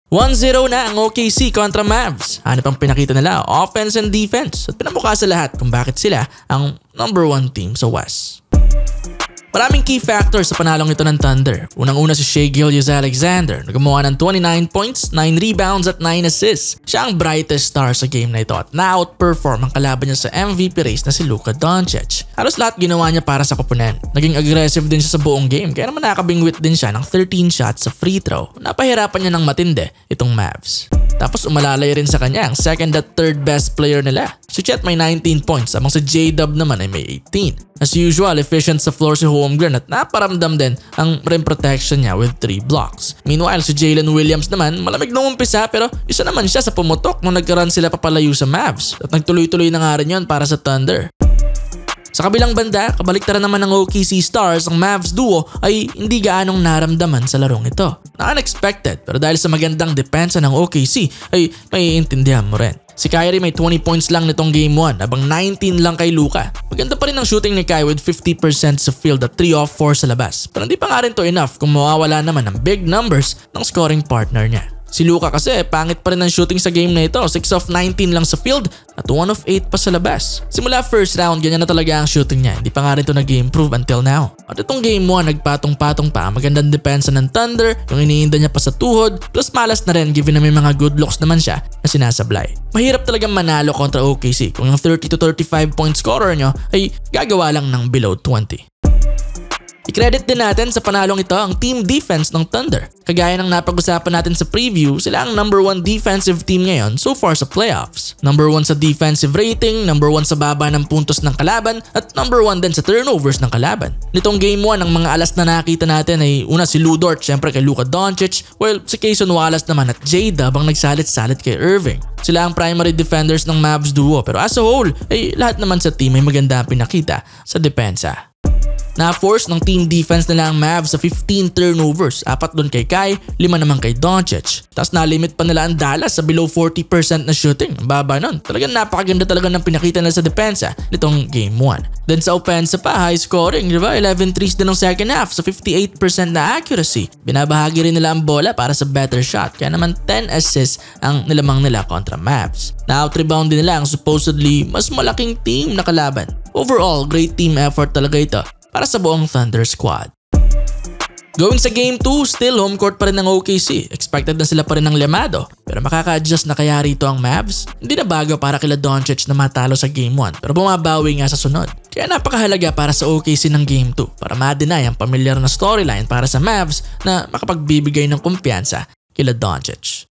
1-0 na ang OKC kontra Mavs. Hanap ang pinakita nila, offense and defense, at pinamukha sa lahat kung bakit sila ang number 1 team sa West. Maraming key factors sa panalong ito ng Thunder. Unang-una si Shai Gilgeous-Alexander na gumawa ng 29 points, 9 rebounds at 9 assists. Siya ang brightest star sa game na ito at na-outperform ang kalaban niya sa MVP race na si Luka Doncic. Halos lahat ginawa niya para sa koponan. Naging aggressive din siya sa buong game kaya naman nakabingwit din siya ng 13 shots sa free throw. Napahirapan niya ng matindi itong Mavs. Tapos umalalay rin sa kanya ang second at third best player nila. Si Chet may 19 points habang si J-Dub naman ay may 18. As usual, efficient sa floor si Holmgren at naparamdam din ang rim protection niya with 3 blocks. Meanwhile, si Jalen Williams naman malamig nung umpisa pero isa naman siya sa pumutok nung nagkaroon sila papalayo sa Mavs at nagtuloy-tuloy na nga rin yun para sa Thunder. Sa kabilang banda, kabaliktaran naman ng OKC Stars, ang Mavs duo ay hindi gaanong naramdaman sa larong ito. Na-unexpected pero dahil sa magandang depensa ng OKC ay maiintindihan mo rin. Si Kyrie may 20 points lang nitong game 1 habang 19 lang kay Luka. Maganda pa rin ang shooting ni Kyrie with 50% sa field at 3 off 4 sa labas. Pero hindi pa nga rin to enough kung mawawala naman ang big numbers ng scoring partner niya. Si Luka kasi pangit pa rin ang shooting sa game na ito, 6 of 19 lang sa field at 1 of 8 pa sa labas. Simula first round, ganyan na talaga ang shooting niya, hindi pa nga rin ito nag-improve until now. At itong game 1, nagpatong-patong pa, magandang depensa ng Thunder, yung iniinda niya pa sa tuhod, plus malas na rin given na may mga good looks naman siya na sinasablay. Mahirap talagang manalo kontra OKC kung yung 30 to 35 point scorer nyo ay gagawa lang ng below 20. I-credit din natin sa panalong ito ang team defense ng Thunder. Kagaya ng napag-usapan natin sa preview, sila ang number 1 defensive team ngayon so far sa playoffs. Number 1 sa defensive rating, number 1 sa baba ng puntos ng kalaban, at number 1 din sa turnovers ng kalaban. Nitong game 1, ang mga alas na nakita natin ay una si Lu Dort, syempre kay Luka Doncic, while si Cason Wallace naman at J-Dub ang nagsalit-salit kay Irving. Sila ang primary defenders ng Mavs duo pero as a whole ay lahat naman sa team ay maganda ang pinakita sa depensa. Na-force ng team defense nila ang Mavs sa 15 turnovers, 4 doon kay Kai, 5 naman kay Doncic. Tapos na-limit pa nila ang Dallas sa below 40% na shooting. Ang baba nun. Talagang napakaganda talaga ng pinakita nila sa depensa nitong game 1. Then sa offense pa, high scoring, di ba? 11 threes din ng second half sa 58% na accuracy. Binabahagi rin nila ang bola para sa better shot, kaya naman 10 assists ang nilamang nila kontra Mavs. Na-out-rebound din nila ang supposedly mas malaking team na kalaban. Overall, great team effort talaga ito para sa buong Thunder squad. Going sa Game 2, still home court pa rin ng OKC. Expected na sila pa rin ng lemado. Pero makaka-adjust na kaya rito ang Mavs? Hindi na bago para kila Doncic na matalo sa Game 1 pero bumabawi nga sa sunod. Kaya napakahalaga para sa OKC ng Game 2 para ma-deny ang pamilyar na storyline para sa Mavs na makapagbibigay ng kumpiyansa kila Doncic.